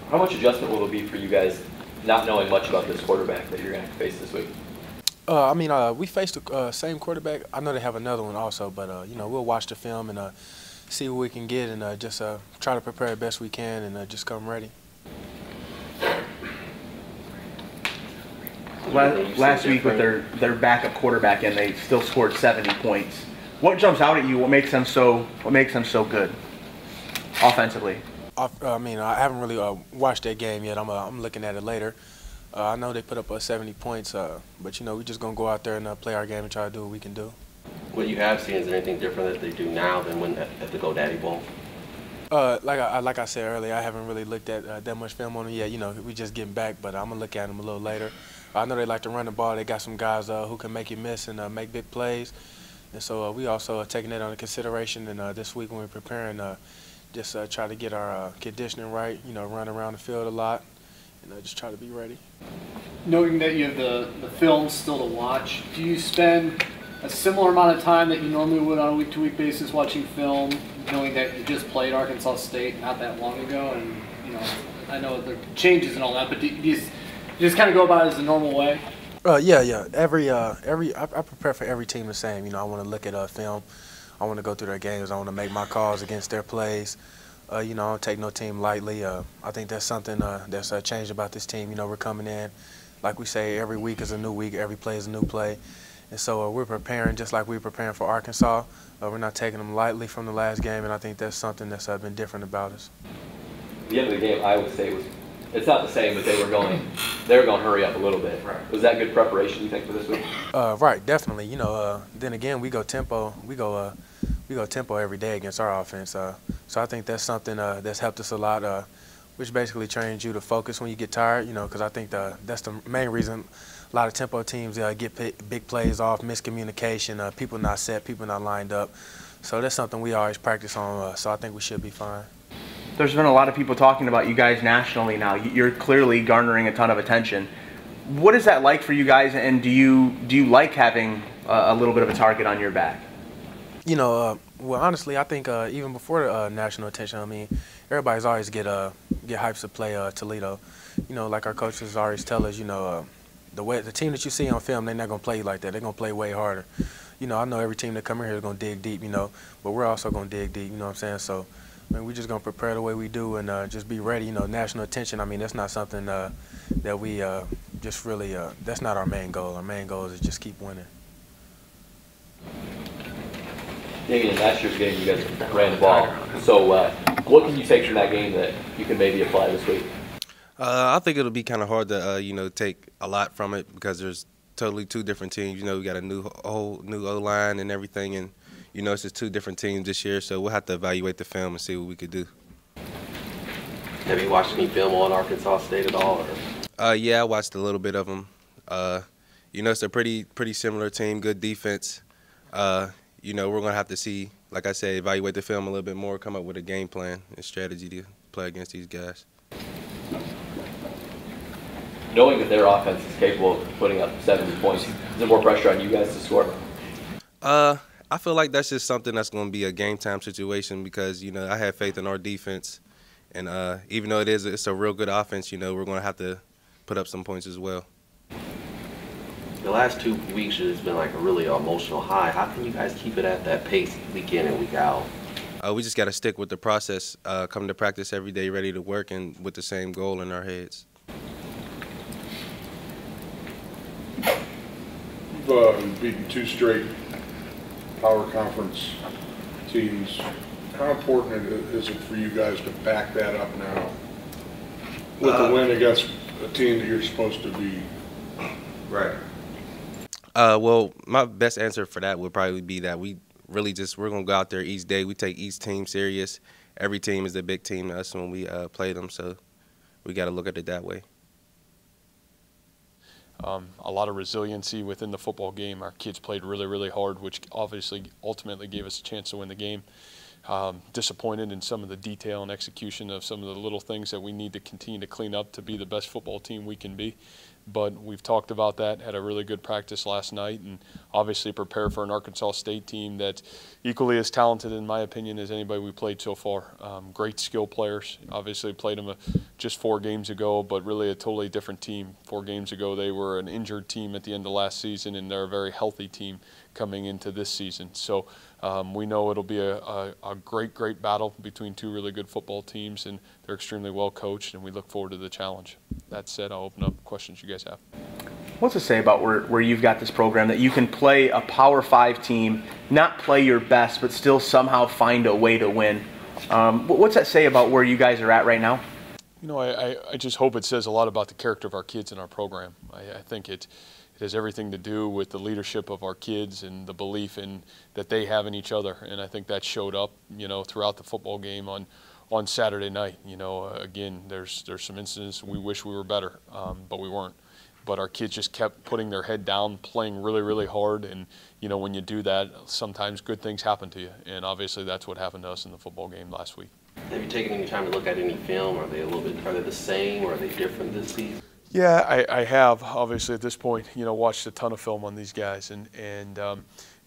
How much adjustment will it be for you guys not knowing much about this quarterback that you're going to face this week? We faced the same quarterback. I know they have another one also, but we'll watch the film and see what we can get and just try to prepare the best we can and just come ready. Last week with their backup quarterback and they still scored 70 points. What jumps out at you? What makes them so good offensively? I haven't really watched that game yet. I'm looking at it later. I know they put up 70 points, but we're just gonna go out there and play our game and try to do what we can do. What you have seen, is there anything different that they do now than when at the GoDaddy Bowl? Like I said earlier, I haven't really looked at that much film on them yet. We just getting back, but I'm gonna look at them a little later. I know they like to run the ball. They got some guys who can make you miss and make big plays, and so we also are taking that under consideration. And this week when we're preparing, just try to get our conditioning right. Run around the field a lot, and just try to be ready. Knowing that you have the film still to watch, do you spend a similar amount of time that you normally would on a week-to-week basis watching film, knowing that you just played Arkansas State not that long ago, and I know the changes and all that, but do you just kind of go about it as the normal way? Yeah. I prepare for every team the same. I want to look at film. I want to go through their games. I want to make my calls against their plays. I don't take no team lightly. I think that's something that's changed about this team. We're coming in, like we say, every week is a new week. Every play is a new play. And so we're preparing just like we were preparing for Arkansas. We're not taking them lightly from the last game, and I think that's something that's been different about us. The end of the game, Iowa State it's not the same, but they were going to hurry up a little bit. Right. Was that good preparation, you think, for this week? Right, definitely. Then again, we go tempo every day against our offense. So I think that's something that's helped us a lot, which basically trains you to focus when you get tired, because I think that's the main reason a lot of tempo teams get big plays off, miscommunication, people not set, people not lined up. So that's something we always practice on, so I think we should be fine. There's been a lot of people talking about you guys nationally now. You're clearly garnering a ton of attention. What is that like for you guys, and do you like having a little bit of a target on your back? Well, honestly, I think even before the national attention, everybody's always get hyped to play Toledo. Like our coaches always tell us, the team that you see on film, they're not gonna play like that. They're gonna play way harder. I know every team that come in here is gonna dig deep, but we're also gonna dig deep. You know what I'm saying? So, we're just gonna prepare the way we do and just be ready. National attention. That's not something that we just really. That's not our main goal. Our main goal is to just keep winning. Maybe in last year's game, you guys ran the ball. So what can you take from that game that you can maybe apply this week? I think it'll be kind of hard to take a lot from it because there's totally two different teams. We got a whole new O-line and everything, and it's just two different teams this year. So we'll have to evaluate the film and see what we could do. Have you watched any film on Arkansas State at all? Or? Yeah, I watched a little bit of them. It's a pretty similar team, good defense. We're going to have to see, like I said, evaluate the film a little bit more, come up with a game plan and strategy to play against these guys. Knowing that their offense is capable of putting up 70 points, is there more pressure on you guys to score? I feel like that's just something that's going to be a game-time situation because, I have faith in our defense. And even though it's a real good offense, we're going to have to put up some points as well. The last 2 weeks has been like a really emotional high. How can you guys keep it at that pace week in and week out? We just got to stick with the process, come to practice every day ready to work and with the same goal in our heads. You've beaten 2 straight power conference teams. How important is it for you guys to back that up now with the win against a team that you're supposed to be? Right. Well, my best answer for that would probably be that we're going to go out there each day. We take each team serious. Every team is a big team to us when we play them, so we got to look at it that way. A lot of resiliency within the football game. Our kids played really, really hard, which obviously ultimately gave us a chance to win the game. Disappointed in some of the detail and execution of some of the little things that we need to continue to clean up to be the best football team we can be. but we've talked about that, had a really good practice last night, and obviously prepare for an Arkansas State team that's equally as talented, in my opinion, as anybody we played so far. Great skill players. Obviously played them just 4 games ago, but really a totally different team. 4 games ago they were an injured team at the end of last season, and they're a very healthy team coming into this season. So we know it'll be a great battle between 2 really good football teams, and they're extremely well coached, and we look forward to the challenge. That said, I'll open up questions you guys have. What's it say about where you've got this program that you can play a Power 5 team, not play your best, but still somehow find a way to win? What's that say about where you guys are at right now? You know, I just hope it says a lot about the character of our kids in our program. I think it has everything to do with the leadership of our kids and the belief that they have in each other. And I think that showed up, you know, throughout the football game on Saturday night. You know, again, there's some incidents we wish we were better, but we weren't. But our kids just kept putting their head down, playing really hard. And, you know, when you do that, sometimes good things happen to you. And obviously that's what happened to us in the football game last week. Have you taken any time to look at any film? Are they the same, or are they different this season? Yeah, I have, obviously, at this point, you know, watched a ton of film on these guys. And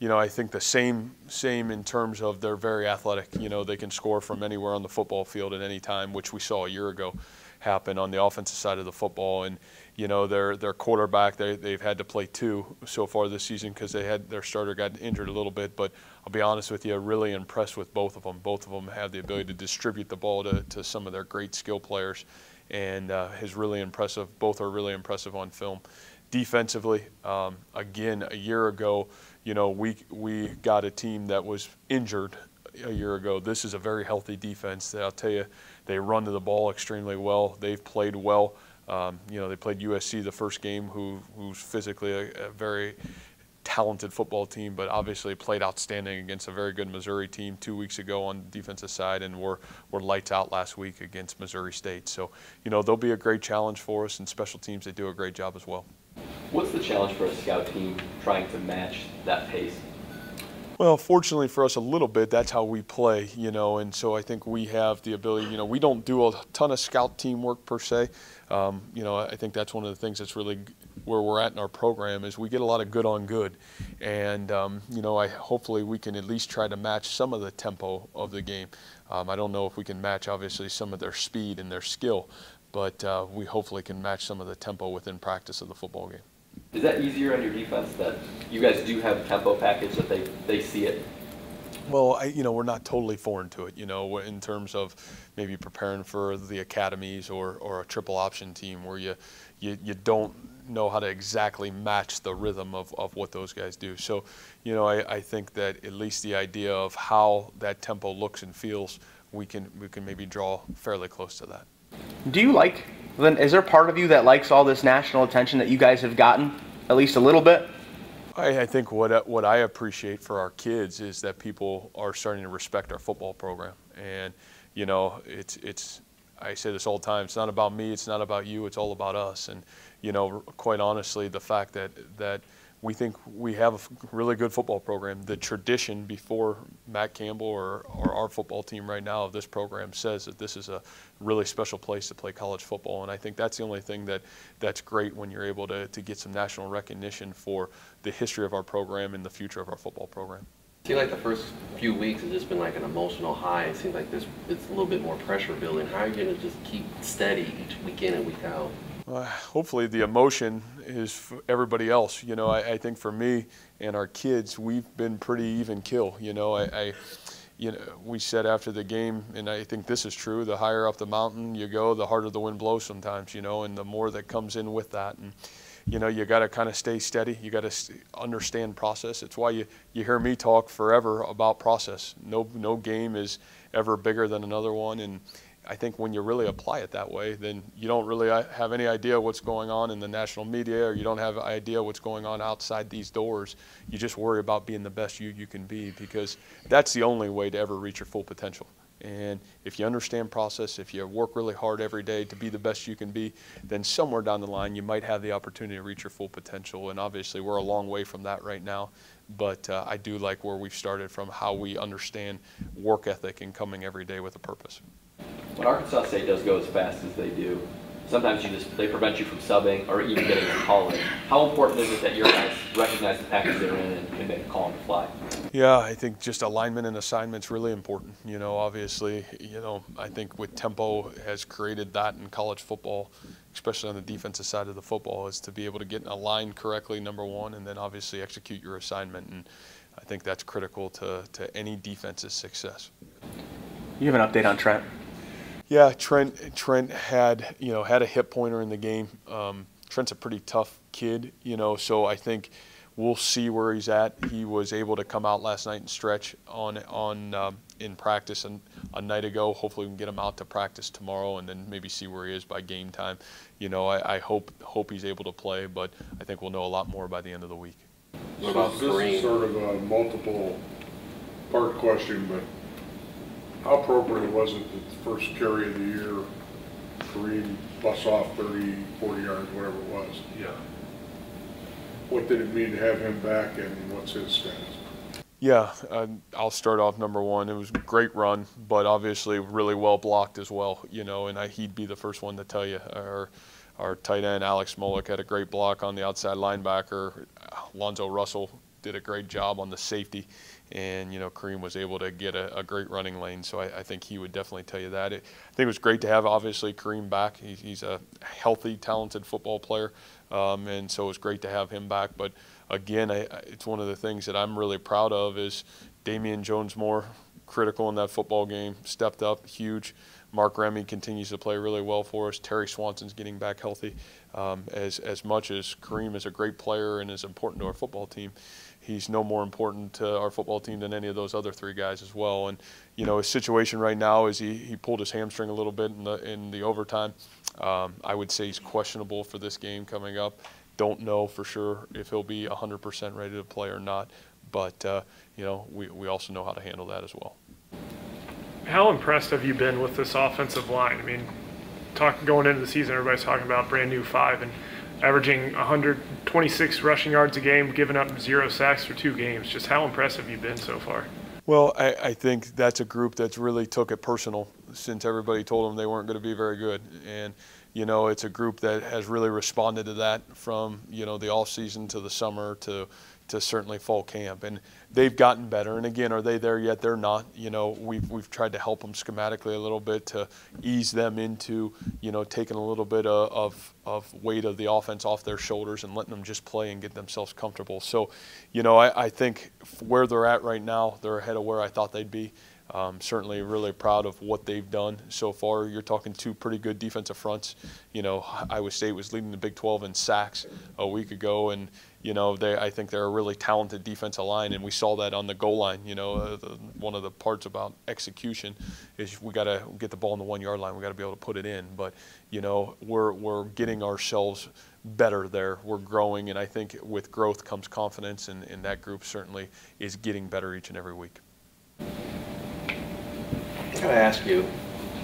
you know, I think the same in terms of they're very athletic. You know, they can score from anywhere on the football field at any time, which we saw a year ago happen on the offensive side of the football. And, you know, their quarterback, they've had to play 2 so far this season because their starter got injured a little bit. But I'll be honest with you, really impressed with both of them. Both of them have the ability to distribute the ball to some of their great skill players. And is really impressive. Both are really impressive on film. Defensively, again, a year ago, you know, we got a team that was injured a year ago. This is a very healthy defense. I'll tell you, they run to the ball extremely well. They've played well. You know, they played USC the first game, who's physically a very talented football team, but obviously played outstanding against a very good Missouri team 2 weeks ago on the defensive side, and were lights out last week against Missouri State. So, you know, they'll be a great challenge for us, and special teams, they do a great job as well. What's the challenge for a scout team trying to match that pace? Well, fortunately for us a little bit, that's how we play, you know, and so I think we have the ability, you know, we don't do a ton of scout team work per se. You know, I think that's one of the things that's really where we're at in our program is we get a lot of good on good. And, you know, hopefully we can at least try to match some of the tempo of the game. I don't know if we can match, obviously, some of their speed and their skill, but we hopefully can match some of the tempo within practice of the football game. Is that easier on your defense that you guys do have a tempo package that they see it? Well, you know, we're not totally foreign to it, you know, in terms of maybe preparing for the academies or a triple option team where you don't know how to exactly match the rhythm of what those guys do. So, you know, I think that at least the idea of how that tempo looks and feels, we can maybe draw fairly close to that. Do you like, then, is there part of you that likes all this national attention that you guys have gotten, at least a little bit? I think what I appreciate for our kids is that people are starting to respect our football program. And, you know, it's I say this all the time, it's not about me, it's not about you, it's all about us. And, you know, quite honestly, the fact that we think we have a really good football program. The tradition before Matt Campbell or our football team right now of this program says that this is a really special place to play college football. And I think that's the only thing that's great when you're able to get some national recognition for the history of our program and the future of our football program. It seems like the first few weeks has just been like an emotional high. It seems like it's a little bit more pressure building. How are you going to just keep steady each week in and week out? Hopefully the emotion is for everybody else. You know, I think for me and our kids, we've been pretty even kill. You know, you know, we said after the game, and I think this is true, the higher up the mountain you go, the harder the wind blows sometimes, you know, and the more that comes in with that. And, you know, you got to kind of stay steady. You got to understand process. It's why you hear me talk forever about process. No game is ever bigger than another one. And I think when you really apply it that way, then you don't really have any idea what's going on in the national media, or you don't have an idea what's going on outside these doors. You just worry about being the best you can be, because that's the only way to ever reach your full potential. And if you understand process, if you work really hard every day to be the best you can be, then somewhere down the line you might have the opportunity to reach your full potential. And obviously we're a long way from that right now. But I do like where we've started from, how we understand work ethic and coming every day with a purpose. When Arkansas State does go as fast as they do, sometimes they prevent you from subbing or even getting a call in. How important is it that your guys recognize the package they're in and can make a call on the fly? Yeah, I think just alignment and assignment's really important. Obviously, I think with tempo has created that in college football, especially on the defensive side of the football, is to be able to get aligned correctly, number one, and then obviously execute your assignment. And I think that's critical to any defense's success. You have an update on Trent? Yeah, Trent had a hip pointer in the game. Trent's a pretty tough kid, so I think we'll see where he's at. He was able to come out last night and stretch in practice a night ago. Hopefully we can get him out to practice tomorrow and then maybe see where he is by game time. I hope he's able to play, but I think we'll know a lot more by the end of the week. What about this is sort of a multiple part question, but how appropriate was it that the first carry of the year, Kareem busts off 30, 40 yards, whatever it was? Yeah. What did it mean to have him back, and what's his status? Yeah, I'll start off number one. It was a great run, but obviously really well blocked as well, and he'd be the first one to tell you. Our tight end, Alex Molick, had a great block on the outside linebacker. Lonzo Russell did a great job on the safety. And, Kareem was able to get a great running lane. So I think he would definitely tell you that. I think it was great to have, obviously, Kareem back. He's a healthy, talented football player. And so it was great to have him back. But, again, it's one of the things that I'm really proud of is Damian Jones-Moore, critical in that football game, stepped up, huge. Mark Remy continues to play really well for us. Terry Swanson's getting back healthy. As much as Kareem is a great player and is important to our football team, he's no more important to our football team than any of those other three guys as well. And his situation right now is he pulled his hamstring a little bit in the overtime. I would say he's questionable for this game coming up. Don't know for sure if he'll be 100% ready to play or not. But we also know how to handle that as well. How impressed have you been with this offensive line? I mean, going into the season, everybody's talking about brand new 5 and averaging 126 rushing yards a game, giving up 0 sacks for 2 games. Just how impressive have you been so far? Well, I think that's a group that's really took it personal since everybody told them they weren't going to be very good. And, it's a group that has really responded to that from, the off season to the summer to certainly fall camp. And they've gotten better. And again, are they there yet? They're not. We've tried to help them schematically a little bit to ease them into, taking a little bit of weight of the offense off their shoulders and letting them just play and get themselves comfortable. So, I think where they're at right now, they're ahead of where I thought they'd be. Certainly really proud of what they've done so far. You're talking 2 pretty good defensive fronts. Iowa State was leading the Big 12 in sacks a week ago, and I think they're a really talented defensive line, and we saw that on the goal line. One of the parts about execution is we got to get the ball on the 1-yard line. We got to be able to put it in. But we're getting ourselves better there. We're growing, and I think with growth comes confidence, and that group certainly is getting better each and every week. I gotta ask you,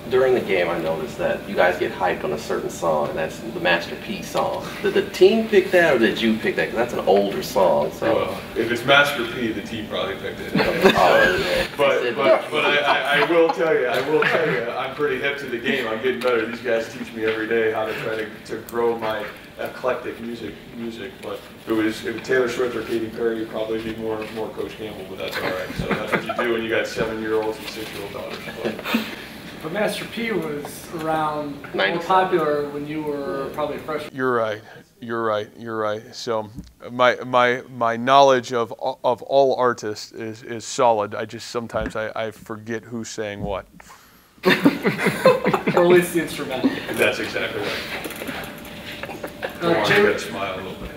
during the game I noticed that you guys get hyped on a certain song, and that's the Master P song. Did the team pick that or did you pick that? Because that's an older song. So. Well, if it's Master P, the team probably picked it. but I will tell you, I'm pretty hip to the game. I'm getting better. These guys teach me every day how to try to grow my eclectic music. But if it was Taylor Swift or Katy Perry, it'd probably be more Coach Campbell, but that's all right. So that's what you do when you got 7-year-olds and 6-year-old daughters. But Master P was around more 97. popular when you were probably a freshman. You're right. So my knowledge of all artists is solid. I just sometimes I forget who's saying what. Or at least the instrumental. That's exactly right. Jay, Smile a little bit.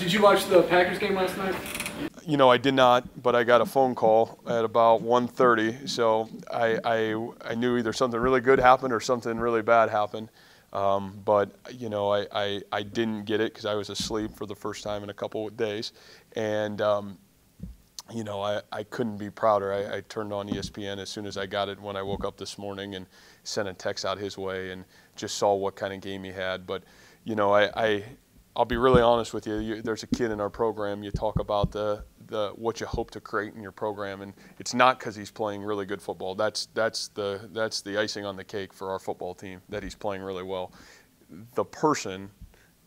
did you watch the Packers game last night? I did not, but I got a phone call at about 1:30, so I knew either something really good happened or something really bad happened. But I didn't get it because I was asleep for the first time in a couple of days, and I couldn't be prouder. I turned on ESPN as soon as I got it when I woke up this morning and sent a text out his way and just saw what kind of game he had. But I'll be really honest with you. There's a kid in our program. You talk about the what you hope to create in your program, and it's not because he's playing really good football. That's the icing on the cake for our football team, that he's playing really well. the person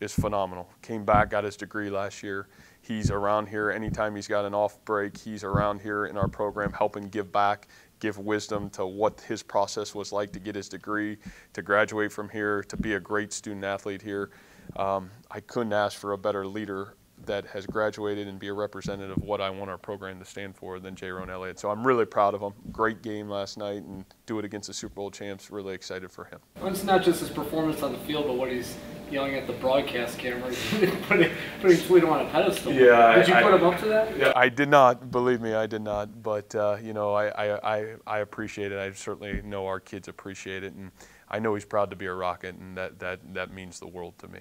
is phenomenal. Came back, got his degree last year. He's around here anytime he's got an off break. He's around here in our program helping give back, give wisdom to what his process was like to get his degree, to graduate from here, to be a great student athlete here. I couldn't ask for a better leader that has graduated and be a representative of what I want our program to stand for than J-Ron Elliott. So I'm really proud of him. Great game last night, and do it against the Super Bowl champs. Really excited for him. Well, it's not just his performance on the field, but what he's yelling at the broadcast camera, putting Toledo on a pedestal. Yeah, did you put him up to that? Yeah, I did not. Believe me, I did not. But you know, I appreciate it. I certainly know our kids appreciate it, and I know he's proud to be a Rocket, and that means the world to me.